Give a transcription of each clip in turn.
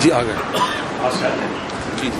جی آ گئے جی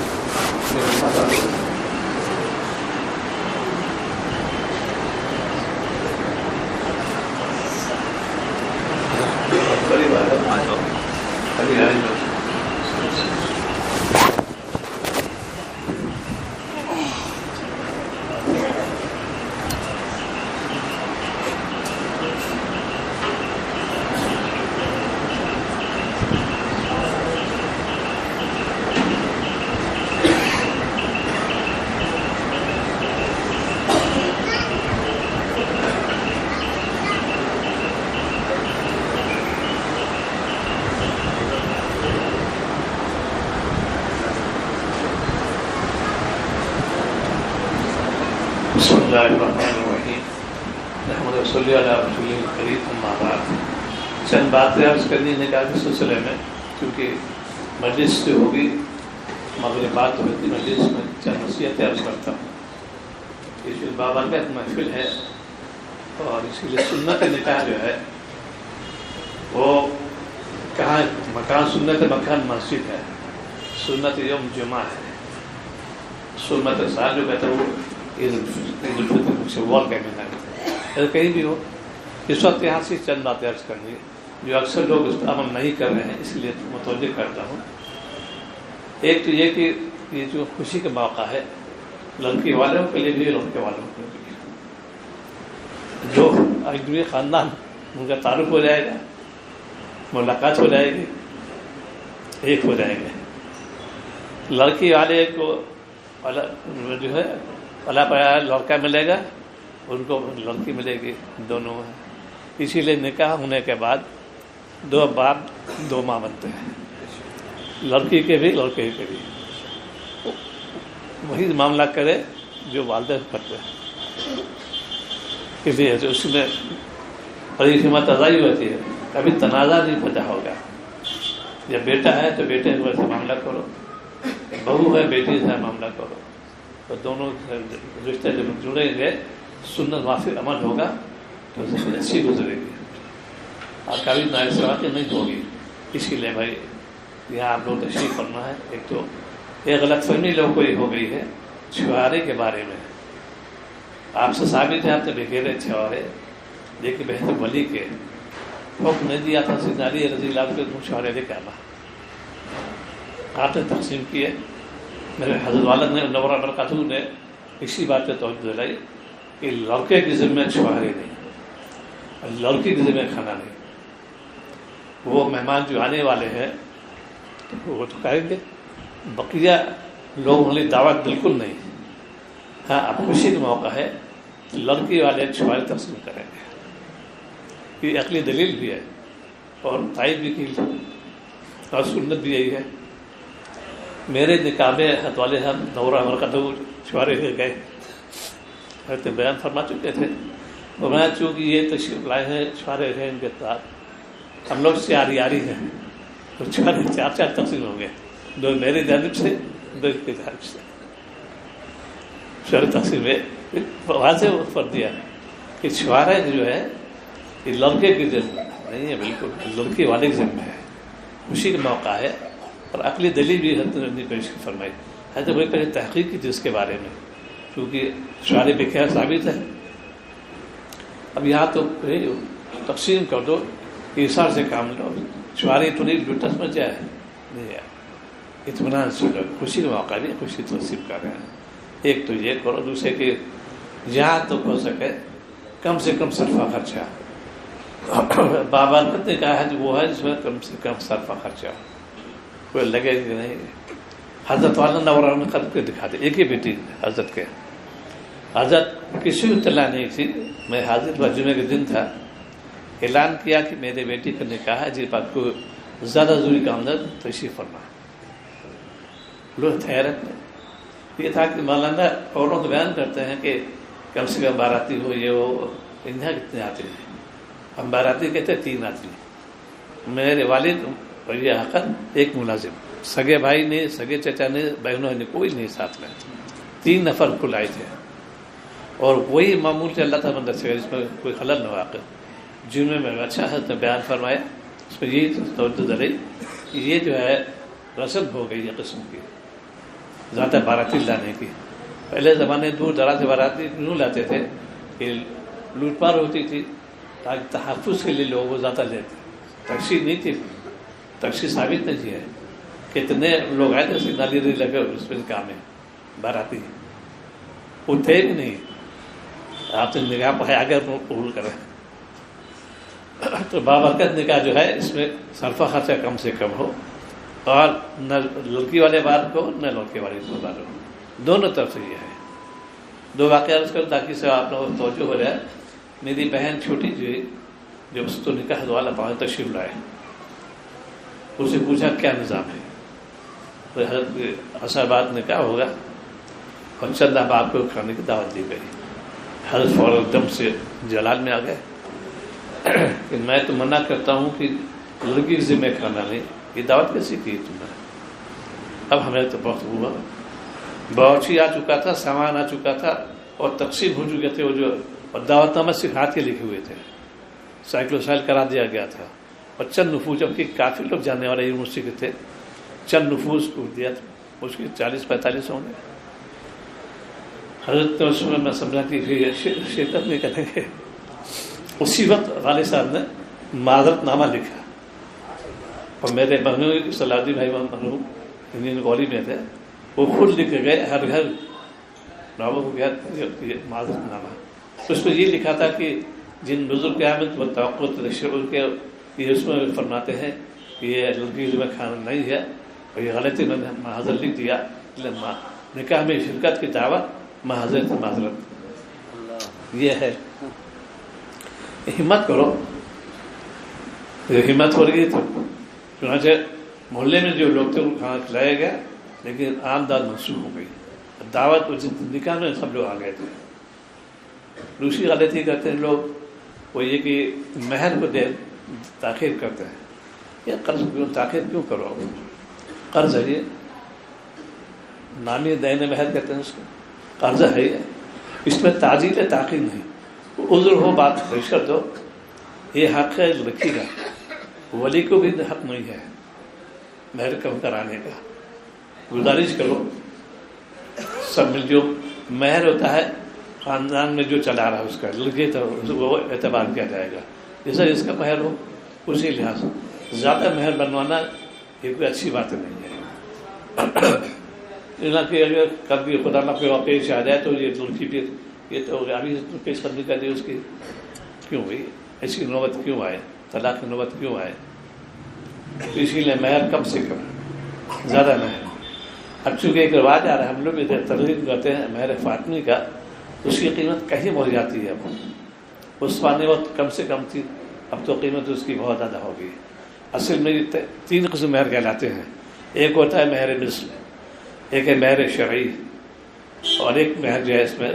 بسم اللہ الرحمن الرحیم نحمد صلی اللہ رسول الکریم اما بعد. چند باتیں عرض کرنی نکاح کے سلسلے میں، کیونکہ مجلس سے ہوگی مغربات ہوتی مجلس میں چند نصیحتیں عرض کرتا ہوں. یہ بابرکت محفل ہے اور اسی لیے سنت نکاح جو ہے وہ کہاں مکان سنت مکان مسجد ہے، سنت یوم جمعہ ہے، سنت سال جو کہتے ہیں وہ عید الفطر شوال کا مہینہ ہے. کہیں بھی ہو اس وقت یہاں سے چند باتیں عرض کرنی جو اکثر لوگ اس پر عمل نہیں کر رہے ہیں، اس لیے متوجہ کرتا ہوں. ایک تو یہ کہ یہ جو خوشی کا موقع ہے لڑکی والوں کے لیے بھی لڑکے والوں کے لیے بھی، جو اجنبی خاندان ان کا تعارف ہو جائے گا، ملاقات ہو جائے گی، ایک ہو جائیں گے. لڑکی والے کو جو ہے اللہ پایا لڑکا ملے گا، ان کو لڑکی ملے گی، دونوں. اسی لیے نکاح ہونے کے بعد دو باپ دو ماں بنتے ہیں، لڑکی کے بھی لڑکے کے بھی. وہی معاملہ کرے جو والدین کرتے ہیں، اس لیے اس میں بڑی قیمت ازائی ہوتی ہے. کبھی تنازع نہیں پیدا ہوگا. جب بیٹا ہے تو بیٹے سے معاملہ کرو، بہو ہے بیٹی سے معاملہ کرو، تو دونوں رشتے جب جڑیں گے سنت موافق عمل ہوگا تو زندگی اچھی گزرے گی اور کبھی ناانصافی نہیں ہوگی. اسی لیے بھائی یہاں آپ لوگ تشریف کرنا ہے. ایک تو ایک غلط فہمی لوگوں کو یہ ہو گئی ہے چھوارے کے بارے میں. آپ سے ثابت ہے آپ نے بغیر چھوارے لیکن بہتر ولی کے حکم نہیں دیا تھا سیدنا علی رضی اللہ عنہ کے چھوارے لے کے آنا. آپ نے تقسیم کیے. میرے حضرت والد نے نورہ برکاتہ نے اسی بات پہ توجہ دلائی کہ لڑکے کی ذمہ چھوارے نہیں، لڑکی کی ذمہ کھانا نہیں. وہ مہمان جو آنے والے ہیں وہ تو کریں گے، بقیہ لوگوں والی دعوت بالکل نہیں. ہاں اب خوشی کا موقع ہے، لڑکی والے چھوارے تقسیم کریں گے. یہ عقلی دلیل بھی ہے اور تائید بھی کی اور سنت بھی یہی ہے. میرے نکاح میں حضرت والے صاحب دورہ برکاتہ چھوارے لے گئے، حضرت بیان فرما چکے تھے. اور میں چونکہ یہ تشریف لائے ہیں چھوارے ہیں ان کے ساتھ، ہم لوگ سے آری ہیں تو چھوارے چار چار تقسیم ہوں گے، دو میری جانب سے دو کی جانب سے. چھوارے تقسیم ہے واضح پر دیا کہ چھوارے جو ہے یہ لڑکے کی ذمہ نہیں ہے، بالکل لڑکی والے کی ذمہ ہے. خوشی کا موقع ہے اور عقلی دلیل بھی حضرت نے پیش فرمائی. حضرت وہی پہلے تحقیق کی تھی اس کے بارے میں، کیونکہ شعر بے خیر ثابت ہے. اب یہاں تو تقسیم کر دو، ایثار سے کام لو. شعری تو نہیں لوٹس میں جائے نہیں ہے، اطمینان سے لو. خوشی کا موقع نہیں، خوشی تقسیم کر رہے ہیں. ایک تو یہ کرو، دوسرے کہ جہاں تو ہو سکے کم سے کم صرفہ خرچہ. بابرکت نے کہا ہے وہ ہے جس میں کم سے کم صرفہ خرچہ کوئی لگے گا نہیں. حضرت والا نورہ میں کر کے دکھا دے. ایک ہی بیٹی حضرت کے، حضرت کسی اطلاع نہیں تھی. میں حاضر جمعے کے دن تھا، اعلان کیا کہ میرے بیٹی کا نکاح ہے، جس بات کو زیادہ ضروری کا اندر تشریف فرما. لوگ حیرت یہ تھا کہ مولانا اوروں کو بیان کرتے ہیں کہ کم سے کم باراتی ہو یہ وہ، یہاں کتنے آتے ہیں؟ ہم باراتی کہتے ہیں 3 آدمی. میرے والد اور یہ حقت ایک ملازم، سگے بھائی نے، سگے چچا نے، بہنوں نے کوئی نہیں ساتھ میں. 3 نفر کل آئے تھے اور وہی معمول سے اللہ تعالیٰ مندر سے اس میں کوئی خلل نہ واقع. جن میں اچھا ہے تو بیان فرمایا، اس میں یہی توجہ دلائی کہ یہ جو ہے رسم ہو گئی ہے قسم کی زیادہ باراتی لانے کی. پہلے زمانے دور دراز سے باراتی یوں لاتے تھے کہ لوٹ پار ہوتی تھی تاکہ تحفظ کے لیے لوگ وہ زیادہ لیتے. تقسیم نہیں تھی, تقسیم ثابت نہیں ہے. کتنے لوگ آئے تھے نالی لگے اس میں کام ہے باراتی, وہ تھے بھی نہیں. آپ نے نگاہ پہ آگے قبول کریں تو بابرکت نکاح جو ہے اس میں صرفہ خرچہ کم سے کم ہو, اور نہ لڑکی والے بات کو نہ لڑکے والے بات ہو, دونوں طرف سے یہ ہے. دو واقعات کرو تاکہ سے آپ لوگ توجہ ہو جائے. میری بہن چھوٹی جی جو اس تو نکاح والا پاؤں تشریف لائے, اسے پوچھا کیا نظام ہے, تو حضرت اثر بات نکاح ہوگا اور چند آپ کو کھانے کی دعوت دی گئی. حضرت فوراً دم سے جلال میں آ گئے کہ میں تو منع کرتا ہوں کہ لڑکی کے ذمہ کھانا نہیں, یہ دعوت کیسی کی تم نے. اب ہمیں تو بہت ہوا, باورچی آ چکا تھا, سامان آ چکا تھا اور تقسیم ہو چکے تھے وہ جو, اور دعوت نامہ صرف ہاتھ کے لکھے ہوئے تھے, سائیکل وسائل کرا دیا گیا تھا. اور چند نفوس جبکہ کافی لوگ جانے والے یونیورسٹی کے تھے, چند نفوس کو دیا تھا, اس کی 40-45 ہوں گے. حضرت رسول میں سمجھا کہ شرکت نہیں کریں گے. اسی وقت غالب صاحب نے معذرت نامہ لکھا, اور میرے مرحوم صلاح الدین بھائی مرحوم انڈین گولی میں تھے, وہ خود لکھ کے گئے ہر گھر ناموں کو گیا معذرت نامہ. اس میں یہ لکھا تھا کہ جن بزرگ قیامت و توقع شعور کے یہ اس میں فرماتے ہیں کہ یہ لڑکی میں کھانا نہیں ہے, اور یہ غلطی میں نے معذرت لکھ دیا. نکاح میں شرکت کی دعوت معذرت معذرت یہ ہے. ہمت کرو, ہمت ہو رہی تو چنانچہ محلے میں جو لوگ تھے وہ کھانا کھلایا گیا, لیکن عام دعوت منسوخ ہو گئی. دعوت نکاح میں سب لوگ آ گئے تھے. دوسری غلطی کرتے ہیں لوگ وہ یہ کہ مہر کو دے تاخیر کرتے ہیں. یہ قرض کیوں تاخیر کیوں کرو, قرض ہے یہ, نامی دین مہر کہتے ہیں اس کو, قرض ہے یہ, اس میں تعجیل ہے تاخیر نہیں. عذر ہو بات پیش کر دو, یہ حق ہے لڑکی کا, ولی کو بھی حق نہیں ہے مہر کم کرانے کا. گزارش کرو سب مل جو مہر ہوتا ہے خاندان میں جو چلا رہا ہے اس کا, لڑکی تو وہ اعتبار کیا جائے گا. جیسا اس کا مہر ہو اسی لحاظ سے زیادہ مہر بنوانا یہ کوئی اچھی بات نہیں ہے. کہ اگر کبھی خدا نہ کوئی پیش آ جائے تو یہ لڑکی پھر یہ تو ابھی پیش قدمی کر دی اس کی کیوں ہوئی, ایسی نوبت کیوں آئے, طلاق کی نوبت کیوں آئے. تو اسی لیے مہر کم سے کم, زیادہ مہر. اب چونکہ ایک رواج آ رہا ہے, ہم لوگ ادھر ترغیب کرتے ہیں مہر فاطمی کا, اس کی قیمت کہیں بڑھ جاتی ہے. اب اس پانے وقت کم سے کم تھی, اب تو قیمت اس کی بہت زیادہ ہوگی. اصل میں 3 قسم مہر کہلاتے ہیں. ایک ہوتا ہے مہر مصر, ایک ہے مہر شرعی, اور ایک مہر جو ہے اس میں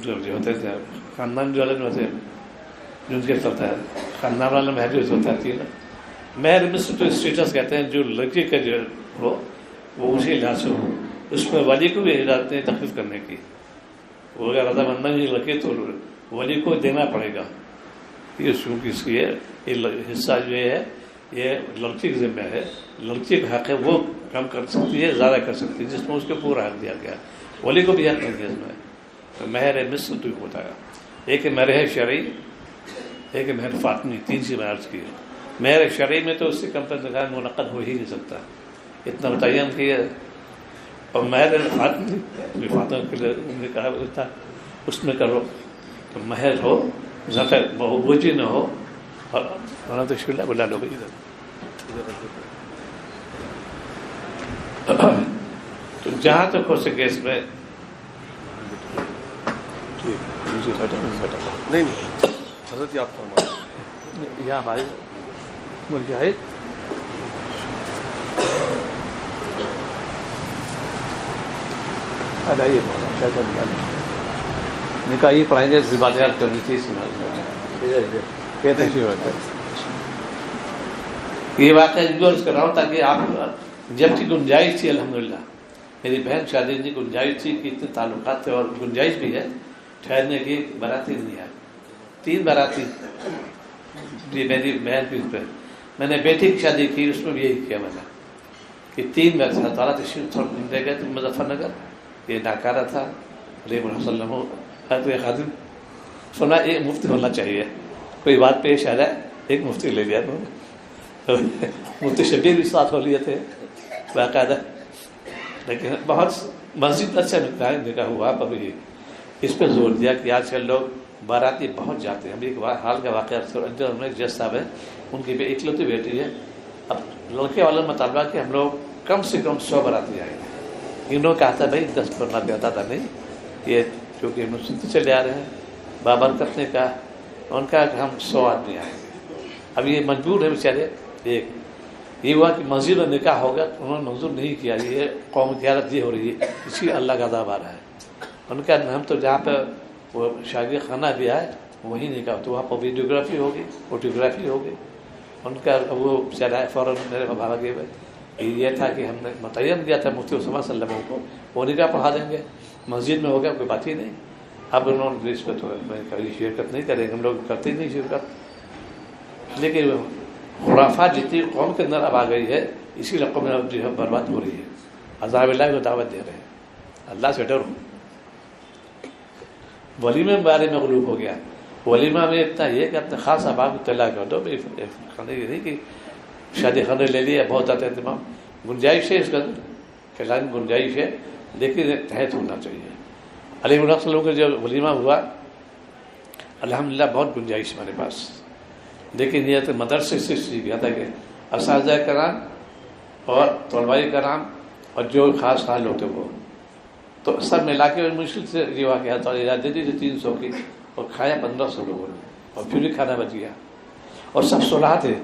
جو ہوتے تھے خاندان جو الگ ہوتے ہیں جن کے چلتا ہے خاندان والا مہر جو ہوتا ہے 3. مہر مصر تو اسٹیٹس کہتے ہیں, جو لڑکی کا جو ہو وہ اسی لحاظ سے ہو, اس میں ولی کو بھی اجازت ہے تخفیف کرنے کی. وہ اگر رضامندی نہیں لگے تو ولی کو دینا پڑے گا. یہ چونکہ اس کی حصہ جو ہے یہ لڑکی کے ذمہ ہے, لڑکی کا حق ہے, وہ کم کر سکتی ہے زیادہ کر سکتی ہے, جس میں اس کو پورا حق دیا گیا. ولی کو بھی حق نہیں ہے اس میں. مہر مصر تو ہوتا ہے, ایک مہر ہے شرعی, ایک مہر فاطمی. 3 سی مہر کی ہے. مہر شرعی میں تو اس سے کم پر نکاح منعقد ہو ہی نہیں سکتا, اتنا متعین کیا. اور مہر فاطمی کے لیے نکاح تھا, اس میں کرو تو مہر ہو زیادہ بوجھی نہ ہو. اور تو شکل بلا لو گئی تو جہاں تک ہو سکے اس میں نہیں حضرت آپ فرمائیں. یہ ہماری مجاہد نکاح یہ پڑھائیں گے, باتیں کرنی تھی اس میں یہ واقعہ عرض کر رہا ہوں تاکہ آپ جب کی گنجائش تھی الحمدللہ میری بہن شادی کی گنجائش تھی کہ اتنے تعلقات تھے اور گنجائش بھی ہے ٹھہرنے کی. باراتی نہیں آئے, 3 باراتی میری بہن کی. میں نے بیٹی کی شادی کی, اس میں بھی یہی کیا میں نے کہ 3 وقت اللہ تعالیٰ تشریف لے گئے تو مظفر نگر، یہ ناکارہ تھا، علیہ وسلم خادم سنا ایک مفتی ہونا چاہیے، کوئی بات پیش آ جائے ایک مفتی لے لیا انہوں نے، مفتی شبیر بھی ساتھ ہو لیے تھے باقاعدہ، لیکن بہت مسجد اچھا نکاح ہوا. ابھی اس پہ زور دیا کہ آج کل لوگ باراتی بہت جاتے ہیں. ابھی ایک حال کا واقعہ جج صاحب ہے، ان کی اکلوتی بیٹی ہے. اب لڑکے والوں نے مطالبہ کہ ہم لوگ کم سے کم 100 باراتی آئیں گے. انہوں نے کہا تھا بھائی 10 بننا بھی آتا تھا نہیں، یہ چونکہ ہم سنتے چلے آ رہے ہیں. بابرکت نے کہا، ان کا کہ ہم 100 آدمی آئیں گے. اب یہ مجبور ہے بیچارے. ایک یہ ہوا کہ مسجد میں نکاح ہو گیا، انہوں نے منظور نہیں کیا. یہ قوم کی حالت یہ ہو رہی ہے، اسی اللہ کا عذاب آ رہا ہے. ان کا ہم تو جہاں پہ وہ شادی خانہ بھی ہے وہیں نکاح، تو وہاں پر ویڈیوگرافی ہوگی، فوٹوگرافی ہوگی. ان کا وہ چلا فوراً میرے بھاگا گئے ہوئے. یہ تھا کہ ہم نے متعین کیا تھا مفتی عثمان صلی اللہ علیہ وسلم کو، وہ نکاح پڑھا دیں گے. مسجد میں ہو گیا، کوئی بات ہی نہیں. اب انہوں نے اس پہ تو میں کبھی شرکت نہیں کریں گے، ہم لوگ کرتے ہی نہیں شرکت. لیکن خرافات جتنی قوم کے اندر اب آ گئی ہے، اسی لیے قوم جو ہے برباد ہو رہی ہے. عذاب اللہ کو دعوت دے رہے ہیں، اللہ سے ڈرو. ولیمے کے بارے میں غلوب ہو گیا. ولیمہ میں اتنا یہ کہ اپنے خاص احباب کو اطلاع کر دو. کھانے یہ نہیں کہ شادی خانے لے لیا بہت زیادہ اہتمام. گنجائش ہے اس کا کھلانے کی گنجائش ہے، لیکن تحت ہونا چاہیے. علیہ وسلم کا جو ولیمہ ہوا الحمدللہ بہت گنجائش ہمارے پاس. لیکن یہ تو مدرسے سے سیکھ گیا تھا کہ اساتذہ کرام اور طلباء کرام اور جو خاص حال ہوتے وہ تو سب ملا کے مشکل سے یہ واقعہ تھا. دے دی 300 کی اور کھایا 1500 لوگوں نے، اور پھر بھی کھانا بچ گیا. اور سب صلح تھے.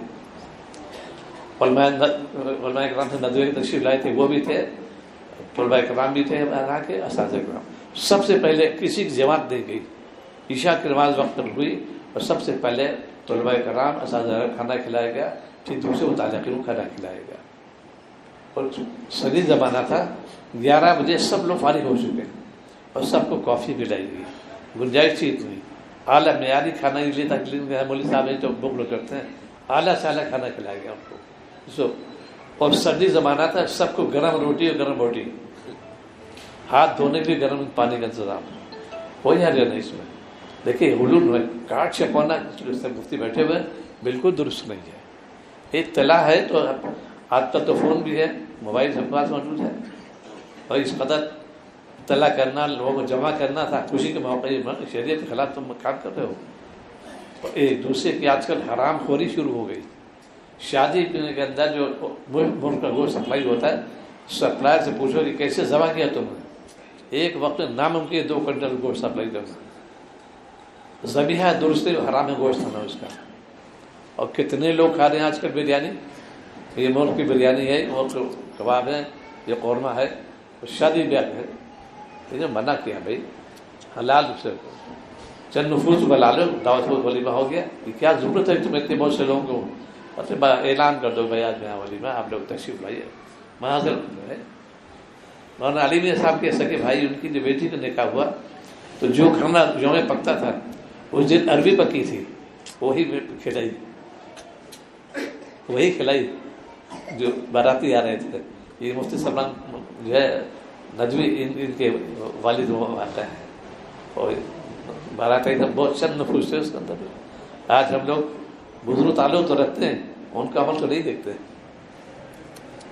علماء کرام سے ندوے کی تشریف لائے تھے، وہ بھی تھے، طلباء کرام بھی تھے یہاں کے، اساتذہ کرام. سب سے پہلے کسی کی جماعت نہیں گئی. عشاء کی نماز وقت پر ہوئی اور سب سے پہلے طلباء کرام اساتذہ کھانا کھلایا گیا، پھر دوسرے متعلقین کو کھانا کھلایا گیا. اور صحیح زمانہ تھا، 11 بجے سب لوگ فارغ ہو چکے اور سب کو کافی پلائی گئی. گنجائش تھی اتنی. اعلیٰ معیاری کھانا اس لیے تکلیف ہے، مولوی صاحب جو بخل کرتے ہیں، اعلیٰ سے اعلیٰ کھانا کھلایا گیا ان کو. اور سردی زمانہ تھا، سب کو گرم روٹی اور گرم روٹی، ہاتھ دھونے کے لیے گرم پانی کا انتظام. کوئی حرج نہیں اس میں. دیکھیے حلول کاٹ چھپانا مفتی بیٹھے ہوئے بالکل درست نہیں ہے. اطلاع ہے تو آج کل تو فون بھی ہے، موبائل سب کے پاس موجود ہے، اور اس قدر اطلاع کرنا، لوگوں کو جمع کرنا تھا خوشی کے موقع. شریعت کے خلاف تم کام کر رہے ہو. اور ایک دوسرے کی آج کل حرام خوری شروع ہو گئی. شادی کے اندر جو ملک کا گوشت سپلائی ہوتا ہے، سپلائر سے پوچھو کہ کیسے ذبح کیا تم نے. ایک وقت میں ناممکن 2 کنٹل گوشت سپلائی کرنا. ذبیحہ درست حرام گوشت ہونا اس کا. اور کتنے لوگ کھا رہے ہیں آج کل بریانی. یہ ملک کی بریانی ہے، ملک کباب ہے، یہ قورمہ ہے، شادی بیاہ ہے. یہ منع کیا بھائی حلال سے چند نفوس بلا لو، دعوت ولیمہ ہو گیا. یہ کیا ضرورت ہے تم اتنے بہت سے لوگوں کو اعلان کر دو بھائی آج یہاں ولیمہ، آپ لوگ تشریف لائیے. محاذر ہے. مولانا علی میاں صاحب کے سکے بھائی، ان کی جو بیٹی کا نکاح ہوا تو جو کھانا جو میں پکتا تھا اس دن عربی پکی تھی، وہی کھلائی جو باراتی آ رہے تھے. یہ مفتی سلمان جو ہے ندوی ان کے والد واقع ہے، اور باراتی بہت چند نفوس تھے اس کے اندر. آج ہم لوگ بزرگ تعلق تو رکھتے ہیں، ان کا عمل تو نہیں دیکھتے.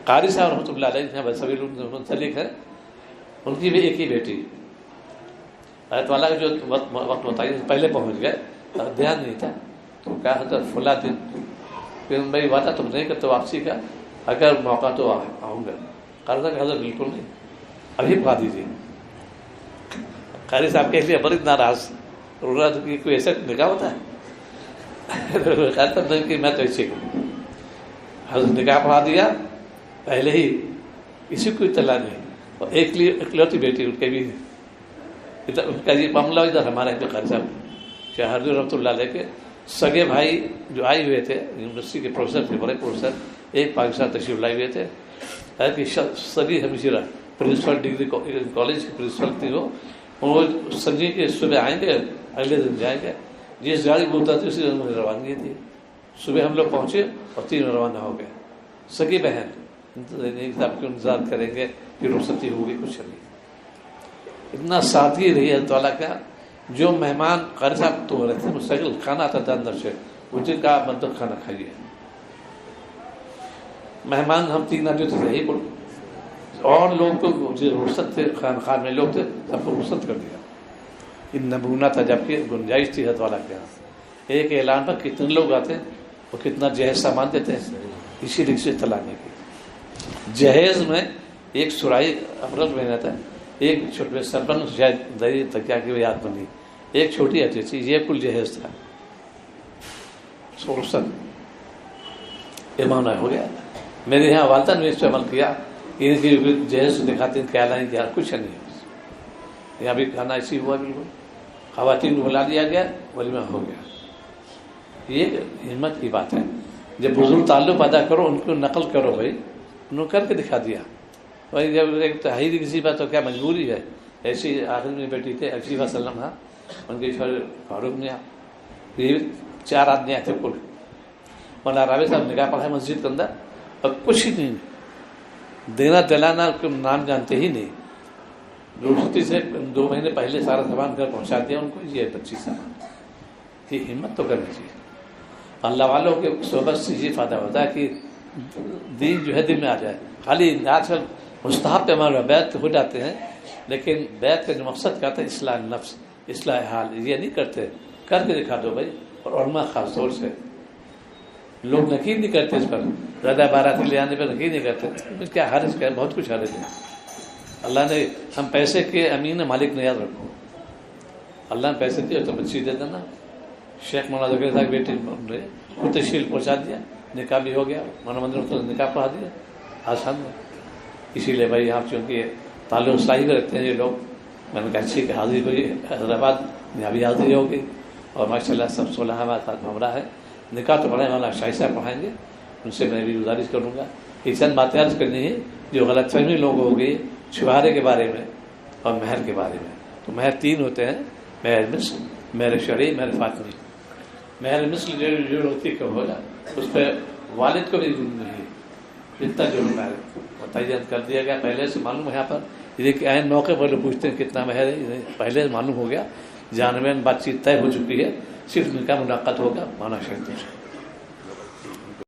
قاری صاحب رحمۃ اللہ علیہ سبھی منسلک ہے، ان کی بھی ایک ہی بیٹی. آیت والا کا جو وقت بتائیے پہلے پہنچ گئے، دھیان نہیں تھا تو کہا حضرت فلاں دن. پھر بھائی وعدہ تم نہیں کرتے واپسی کا، اگر موقع تو آؤں گا. قاری صاحب حضرت بالکل نہیں، ابھی پکا دیجیے. قاری صاحب کے لیے بڑی ناراض، کوئی ایسا نکاح ہوتا ہے. کہ میں تو ایسے کروں. حضرت نکاح پڑھا دیا پہلے ہی، کسی کو اطلاع نہیں. اور ایک اکلوتی بیٹی ان کے بھی، ان کا یہ معاملہ ادھر ہمارے قاری صاحب شاہ حضور رحمۃ اللہ علیہ کے سگے بھائی جو آئے ہوئے تھے، یونیورسٹی کے پروفیسر تھے، بڑے پروفیسر، ایک پاکستان تشریف لائے ہوئے تھے. کہ سگی ہمشیرہ پرنسپل ڈگری کالج کی پرنسپل تھی، وہ سنجی کے صبح آئیں گے، اگلے دن جائیں گے. جس گاڑی میں اترتی اسی دن روانگی تھی. صبح ہم لوگ پہنچے اور 3 روانہ ہو گئے. سگی بہن صاحب کے انتظار کریں گے کہ رخصتی ہوگی، کچھ نہیں. اتنا سادگی رہی ہے تعالیٰ کا. جو مہمان قاری صاحب تو ہو رہے تھے، مستقل کھانا آتا تھا اندر سے، مجھے کہا مطلب کھانا کھائیے. مہمان ہم 3 آدمی تو یہی بول، اور لوگ تو رخصت تھے، خان میں لوگ تھے، سب کو رخصت کر دیا. یہ نمونہ تھا، جبکہ گنجائش تھی حضرت والا کے یہاں. ایک اعلان پر کتنے لوگ آتے اور کتنا جہیز سامان دیتے ہیں اسی رکشے چلانے کی. جہیز میں ایک سرائی افراد میں رہتا ہے، ایک چھوٹے سربن شاید دری تکیا کی یاد بنی، ایک چھوٹی آتی تھی، یہ کل جہیز تھا. رخصت ایمان ہو گیا. میرے یہاں والدہ نے اس پہ عمل کیا، ان کی جہیز دکھاتے ہیں کیا لائیں کیا، کچھ نہیں. یہاں بھی کھانا ایسی ہوا، بالکل خواتین کو بلا دیا گیا، ولیمہ ہو گیا. یہ ہمت کی بات ہے. جب بزرگ تعلق پیدا کرو، ان کو نقل کرو بھائی، انہوں نے کر کے دکھا دیا. بھائی جب ایک تحریر کسی بات تو کیا مجبوری ہے. ایسی آخر میں بیٹھی تھے علیہ وسلم، ہاں ان کے شوہر فاروق نے، یہ 4 آدمی آئے تھے کل. مولانا راوی صاحب نکاح پڑھا مسجد کے اندر، اور کچھ ہی نہیں دینا دلانا، کے نام جانتے ہی نہیں. رخصتی سے 2 مہینے پہلے سارا سامان گھر پہنچا دیا ان کو، یہ 25 سامان. یہ ہمت تو کرنی چاہیے. اللہ والوں کے صحبت سے یہ فائدہ ہوتا ہے کہ دین جو ہے دل میں آ جائے. خالی آج کل مستحب پہ ہمارے بیعت ہو جاتے ہیں، لیکن بیعت کا جو مقصد کہتا ہے اصلاح نفس، اصلاح حال، یہ نہیں کرتے. کر کے دکھا دو بھائی. اور علماء خاص طور سے لوگ نکیر نہیں کرتے اس پر، زیادہ باراتی لے آنے پر نکیر نہیں کرتے. کیا حرج ہے؟ بہت کچھ حرج ہے. اللہ نے ہم پیسے کے امین مالک نے، یاد رکھو. اللہ نے پیسے دیے تو بچی دے دینا. شیخ مولانا ذکر صاحب بیٹے کو تشکیل پہنچا دیا، نکاح بھی ہو گیا، مولانا مندر نکاح پڑھا دیا، آسان ہے. اسی لیے بھائی آپ چونکہ تعلق صلاحی رکھتے ہیں یہ لوگ، میں نے کہا اچھی کہ حاضری ہوئی حیدرآباد میں، ابھی حاضری ہوگی. اور ماشاء اللہ سب 16 ہمارے ساتھ ہمراہ ہے. نکاح تو پڑھنے والا شاہی صاحب پڑھائیں گے، ان سے میں بھی گزارش کروں گا کہ چند باتیں عرض کرنی ہے جو غلط فہمی لوگ ہو گئی چھوارے کے بارے میں اور مہر کے بارے میں. تو مہر 3 ہوتے ہیں، مہر مثل، مہر شرعی، مہر فاطمی. مہر مثل جو ہوتی کہ ہو جائے اس پہ والد کو بھی نہیں، اتنا جو متعین کر دیا گیا پہلے سے معلوم ہے. یہاں پر یہ کہ عین موقع پر لوگ پوچھتے ہیں کتنا مہر ہے، پہلے معلوم ہو گیا. جانبین بات چیت طے ہو چکی ہے، صرف نکاح ملاقات ہوگا مانا شہید.